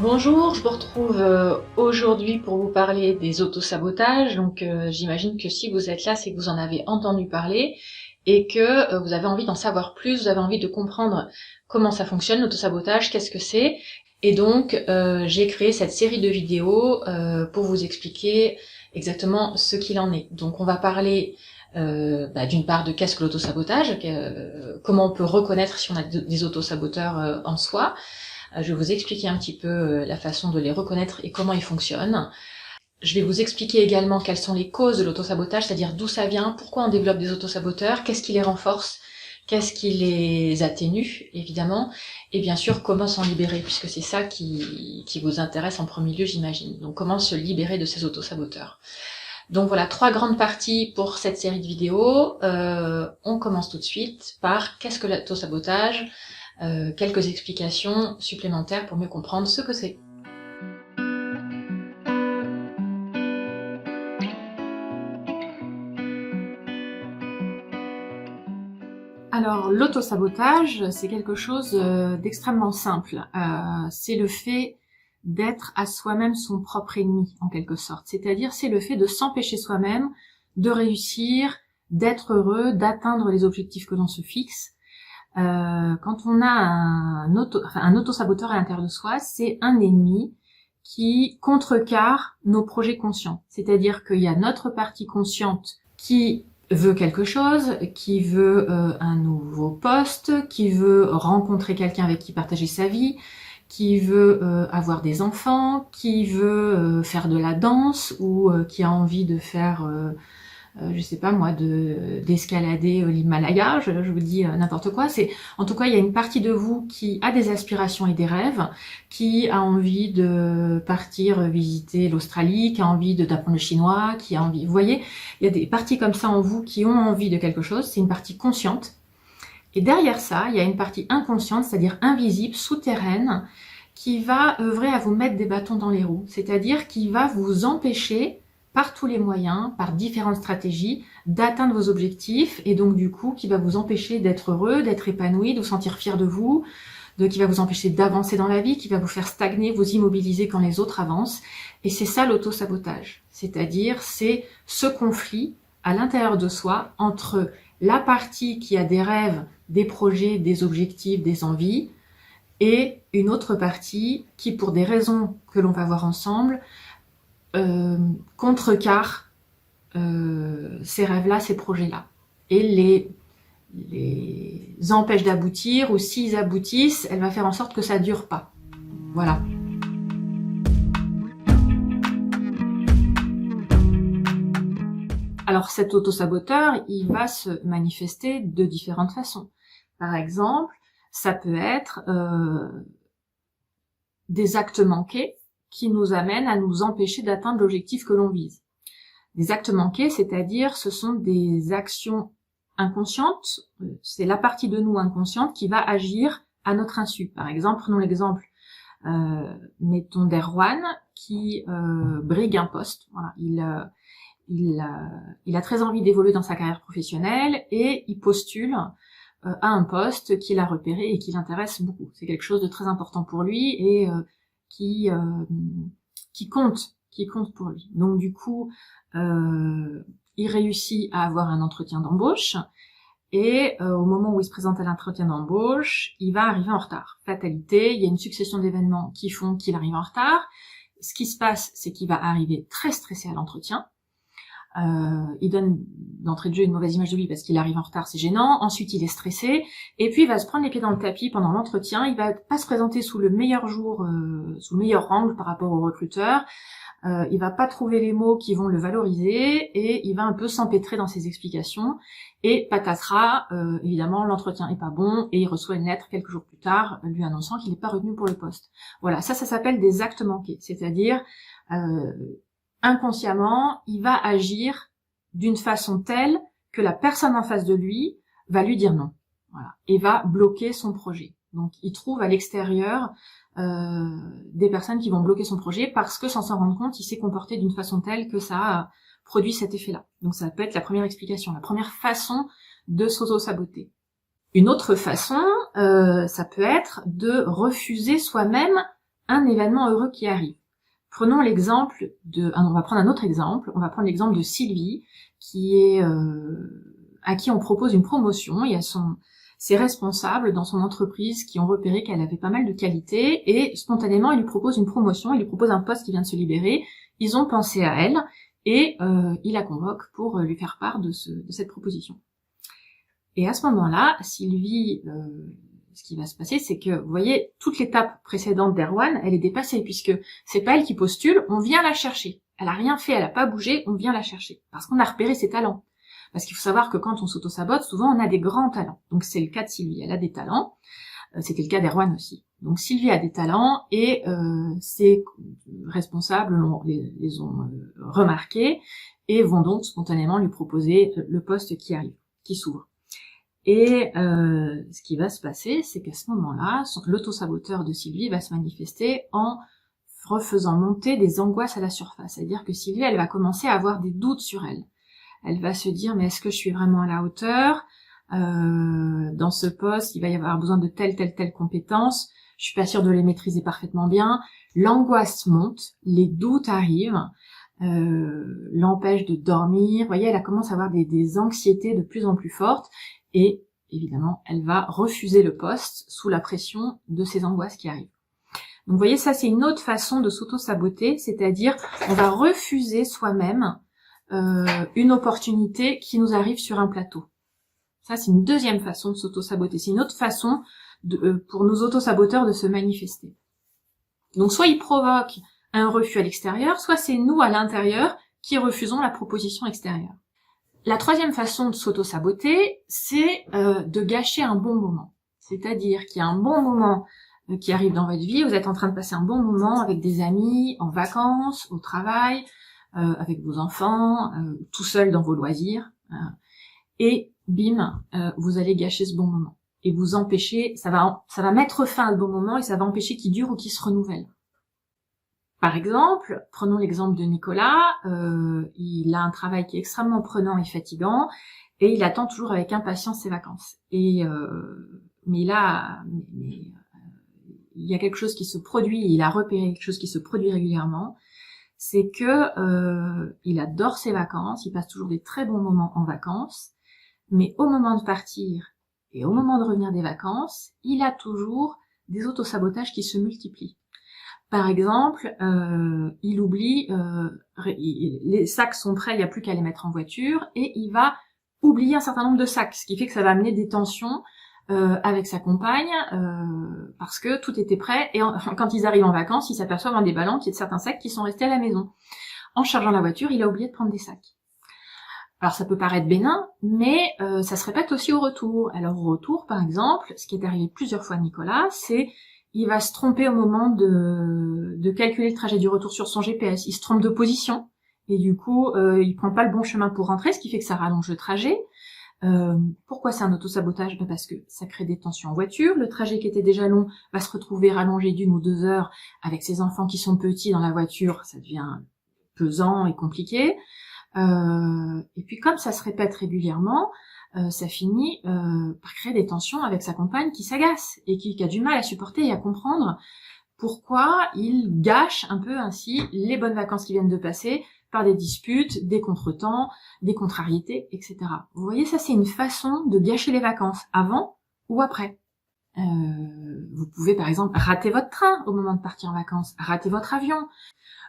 Bonjour, je vous retrouve aujourd'hui pour vous parler des autosabotages. Donc j'imagine que si vous êtes là, c'est que vous en avez entendu parler et que vous avez envie d'en savoir plus, vous avez envie de comprendre comment ça fonctionne l'autosabotage, qu'est-ce que c'est. Et donc j'ai créé cette série de vidéos pour vous expliquer exactement ce qu'il en est. Donc on va parler d'une part de qu'est-ce que l'autosabotage, comment on peut reconnaître si on a des autosaboteurs en soi. Je vais vous expliquer un petit peu la façon de les reconnaître et comment ils fonctionnent. Je vais vous expliquer également quelles sont les causes de l'autosabotage, c'est-à-dire d'où ça vient, pourquoi on développe des autosaboteurs, qu'est-ce qui les renforce, qu'est-ce qui les atténue, évidemment, et bien sûr comment s'en libérer, puisque c'est ça qui vous intéresse en premier lieu, j'imagine. Donc comment se libérer de ces autosaboteurs. Donc voilà, 3 grandes parties pour cette série de vidéos. On commence tout de suite par qu'est-ce que l'autosabotage, quelques explications supplémentaires pour mieux comprendre ce que c'est. Alors, l'autosabotage, c'est quelque chose d'extrêmement simple. C'est le fait d'être à soi-même son propre ennemi, en quelque sorte. C'est-à-dire, c'est le fait de s'empêcher soi-même de réussir, d'être heureux, d'atteindre les objectifs que l'on se fixe. Quand on a un autosaboteur à l'intérieur de soi, c'est un ennemi qui contrecarre nos projets conscients. C'est-à-dire qu'il y a notre partie consciente qui veut quelque chose, qui veut un nouveau poste, qui veut rencontrer quelqu'un avec qui partager sa vie, qui veut avoir des enfants, qui veut faire de la danse ou qui a envie de faire je sais pas moi, d'escalader l'Himalaya, je vous dis n'importe quoi. En tout cas, il y a une partie de vous qui a des aspirations et des rêves, qui a envie de partir visiter l'Australie, qui a envie d'apprendre le chinois, qui a envie, vous voyez, il y a des parties comme ça en vous qui ont envie de quelque chose. C'est une partie consciente. Et derrière ça, il y a une partie inconsciente, c'est-à-dire invisible, souterraine, qui va œuvrer à vous mettre des bâtons dans les roues. C'est-à-dire qui va vous empêcher par tous les moyens, par différentes stratégies, d'atteindre vos objectifs, et donc du coup, qui va vous empêcher d'être heureux, d'être épanoui, de vous sentir fier de vous, qui va vous empêcher d'avancer dans la vie, qui va vous faire stagner, vous immobiliser quand les autres avancent. Et c'est ça l'autosabotage. C'est-à-dire, c'est ce conflit à l'intérieur de soi entre la partie qui a des rêves, des projets, des objectifs, des envies, et une autre partie qui, pour des raisons que l'on va voir ensemble, contrecarre ces rêves-là, ces projets-là, et les empêche d'aboutir, ou s'ils aboutissent, elle va faire en sorte que ça dure pas. Voilà. Alors cet autosaboteur, il va se manifester de différentes façons. Par exemple, ça peut être des actes manqués qui nous amènent à nous empêcher d'atteindre l'objectif que l'on vise. Des actes manqués, c'est-à-dire ce sont des actions inconscientes, c'est la partie de nous inconsciente qui va agir à notre insu. Par exemple, prenons l'exemple, mettons d'Erwan qui brigue un poste. Voilà, il a très envie d'évoluer dans sa carrière professionnelle et il postule à un poste qu'il a repéré et qui l'intéresse beaucoup. C'est quelque chose de très important pour lui et qui compte pour lui. Donc du coup, il réussit à avoir un entretien d'embauche et au moment où il se présente à l'entretien d'embauche, il va arriver en retard. Fatalité, il y a une succession d'événements qui font qu'il arrive en retard. Ce qui se passe, c'est qu'il va arriver très stressé à l'entretien. Il donne d'entrée de jeu une mauvaise image de lui parce qu'il arrive en retard, c'est gênant. Ensuite, il est stressé et puis il va se prendre les pieds dans le tapis pendant l'entretien. Il va pas se présenter sous le meilleur jour, sous le meilleur angle par rapport au recruteur. Il va pas trouver les mots qui vont le valoriser et il va un peu s'empêtrer dans ses explications. Et patatras, évidemment, l'entretien est pas bon et il reçoit une lettre quelques jours plus tard lui annonçant qu'il n'est pas retenu pour le poste. Voilà, ça s'appelle des actes manqués, c'est-à-dire inconsciemment, il va agir d'une façon telle que la personne en face de lui va lui dire non, voilà, et va bloquer son projet. Donc, il trouve à l'extérieur des personnes qui vont bloquer son projet parce que, sans s'en rendre compte, il s'est comporté d'une façon telle que ça a produit cet effet-là. Donc, ça peut être la première explication, la première façon de s'auto-saboter. Une autre façon, ça peut être de refuser soi-même un événement heureux qui arrive. Prenons l'exemple on va prendre un autre exemple. On va prendre l'exemple de Sylvie, à qui on propose une promotion. Il y a ses responsables dans son entreprise qui ont repéré qu'elle avait pas mal de qualités et spontanément, ils lui proposent une promotion, ils lui proposent un poste qui vient de se libérer. Ils ont pensé à elle et ils la convoquent pour lui faire part de cette proposition. Et à ce moment-là, Sylvie, ce qui va se passer, c'est que, vous voyez, toute l'étape précédente d'Erwan, elle est dépassée, puisque c'est pas elle qui postule, on vient la chercher. Elle a rien fait, elle a pas bougé, on vient la chercher. Parce qu'on a repéré ses talents. Parce qu'il faut savoir que quand on s'auto-sabote, souvent on a des grands talents. Donc c'est le cas de Sylvie, elle a des talents. C'était le cas d'Erwan aussi. Donc Sylvie a des talents et ses responsables les ont remarqués et vont donc spontanément lui proposer le poste qui s'ouvre. Et ce qui va se passer, c'est qu'à ce moment-là, l'auto-saboteur de Sylvie va se manifester en refaisant monter des angoisses à la surface. C'est-à-dire que Sylvie, elle va commencer à avoir des doutes sur elle. Elle va se dire, mais est-ce que je suis vraiment à la hauteur ? Dans ce poste, il va y avoir besoin de telle compétence. Je suis pas sûre de les maîtriser parfaitement bien. L'angoisse monte, les doutes arrivent, l'empêchent de dormir. Vous voyez, elle commence à avoir des anxiétés de plus en plus fortes. Et évidemment, elle va refuser le poste sous la pression de ces angoisses qui arrivent. Donc vous voyez, ça c'est une autre façon de s'auto-saboter, c'est-à-dire on va refuser soi-même une opportunité qui nous arrive sur un plateau. Ça c'est une deuxième façon de s'auto-saboter, c'est une autre façon pour nos auto-saboteurs de se manifester. Donc soit ils provoquent un refus à l'extérieur, soit c'est nous à l'intérieur qui refusons la proposition extérieure. La troisième façon de s'auto-saboter, c'est de gâcher un bon moment. C'est-à-dire qu'il y a un bon moment qui arrive dans votre vie, vous êtes en train de passer un bon moment avec des amis, en vacances, au travail, avec vos enfants, tout seul dans vos loisirs, et bim, vous allez gâcher ce bon moment. Et vous empêcher, ça va mettre fin à ce bon moment et ça va empêcher qu'il dure ou qu'il se renouvelle. Par exemple, prenons l'exemple de Nicolas, il a un travail qui est extrêmement prenant et fatigant, et il attend toujours avec impatience ses vacances. Mais il y a quelque chose qui se produit, il a repéré quelque chose qui se produit régulièrement, c'est que il adore ses vacances, il passe toujours des très bons moments en vacances, mais au moment de partir et au moment de revenir des vacances, il a toujours des autosabotages qui se multiplient. Par exemple, il oublie, les sacs sont prêts, il n'y a plus qu'à les mettre en voiture, et il va oublier un certain nombre de sacs, ce qui fait que ça va amener des tensions avec sa compagne, parce que tout était prêt, et quand ils arrivent en vacances, ils s'aperçoivent en déballant qu'il y a certains sacs qui sont restés à la maison. En chargeant la voiture, il a oublié de prendre des sacs. Alors ça peut paraître bénin, mais ça se répète aussi au retour. Alors au retour, par exemple, ce qui est arrivé plusieurs fois à Nicolas, c'est il va se tromper au moment de calculer le trajet du retour sur son GPS. Il se trompe de position et du coup, il prend pas le bon chemin pour rentrer, ce qui fait que ça rallonge le trajet. Pourquoi c'est un autosabotage ? Parce que ça crée des tensions en voiture. Le trajet qui était déjà long va se retrouver rallongé d'1 ou 2 heures avec ses enfants qui sont petits dans la voiture. Ça devient pesant et compliqué. Et puis comme ça se répète régulièrement, ça finit par créer des tensions avec sa compagne qui s'agace et qui a du mal à supporter et à comprendre pourquoi il gâche un peu ainsi les bonnes vacances qui viennent de passer par des disputes, des contretemps, des contrariétés, etc. Vous voyez, ça c'est une façon de gâcher les vacances, avant ou après. Vous pouvez par exemple rater votre train au moment de partir en vacances, rater votre avion.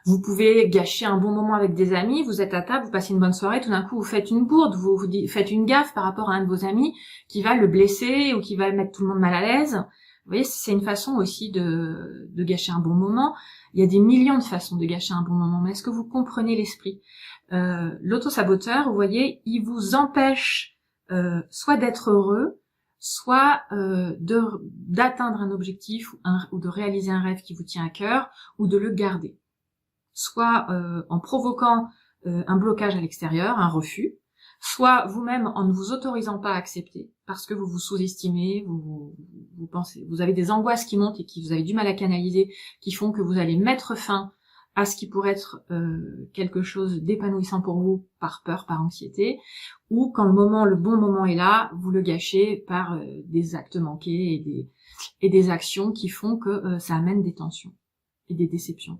Vous pouvez gâcher un bon moment avec des amis, vous êtes à table, vous passez une bonne soirée, tout d'un coup vous faites une bourde, vous faites une gaffe par rapport à un de vos amis qui va le blesser ou qui va mettre tout le monde mal à l'aise. Vous voyez, c'est une façon aussi de gâcher un bon moment. Il y a des millions de façons de gâcher un bon moment, mais est-ce que vous comprenez l'esprit ? L'autosaboteur, vous voyez, il vous empêche soit d'être heureux, soit d'atteindre un objectif ou de réaliser un rêve qui vous tient à cœur, ou de le garder. Soit en provoquant un blocage à l'extérieur, un refus, soit vous-même en ne vous autorisant pas à accepter, parce que vous vous sous-estimez, vous pensez, vous avez des angoisses qui montent et qui vous avez du mal à canaliser, qui font que vous allez mettre fin à ce qui pourrait être quelque chose d'épanouissant pour vous par peur, par anxiété, ou quand le bon moment est là, vous le gâchez par des actes manqués et des actions qui font que ça amène des tensions. et des déceptions.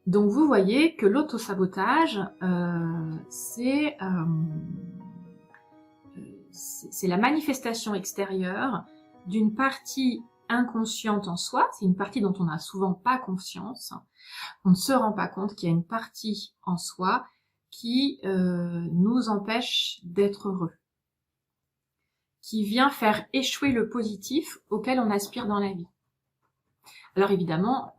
Donc vous voyez que l'autosabotage, c'est la manifestation extérieure d'une partie inconsciente en soi, c'est une partie dont on n'a souvent pas conscience, on ne se rend pas compte qu'il y a une partie en soi qui nous empêche d'être heureux, qui vient faire échouer le positif auquel on aspire dans la vie. Alors évidemment,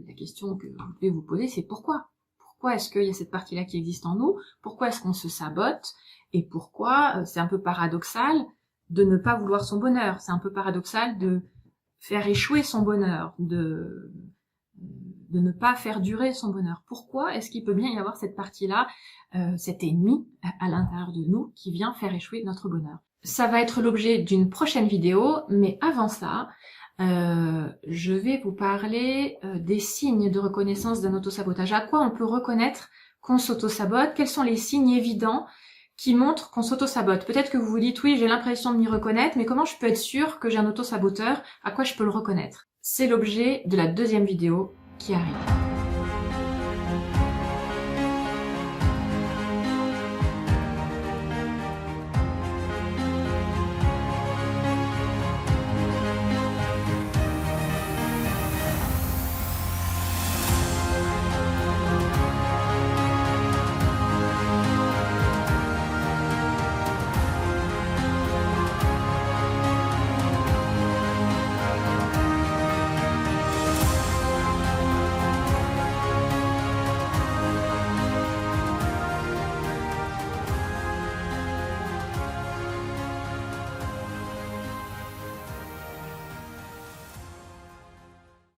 la question que vous pouvez vous poser, c'est pourquoi ? Pourquoi est-ce qu'il y a cette partie-là qui existe en nous ? Pourquoi est-ce qu'on se sabote ? Et pourquoi c'est un peu paradoxal de ne pas vouloir son bonheur ? C'est un peu paradoxal de faire échouer son bonheur, de ne pas faire durer son bonheur. Pourquoi est-ce qu'il peut bien y avoir cette partie-là, cet ennemi à l'intérieur de nous qui vient faire échouer notre bonheur ? Ça va être l'objet d'une prochaine vidéo, mais avant ça, je vais vous parler des signes de reconnaissance d'un autosabotage. À quoi on peut reconnaître qu'on s'autosabote? Quels sont les signes évidents qui montrent qu'on s'autosabote? Peut-être que vous vous dites, oui, j'ai l'impression de m'y reconnaître, mais comment je peux être sûre que j'ai un autosaboteur? À quoi je peux le reconnaître? C'est l'objet de la deuxième vidéo qui arrive.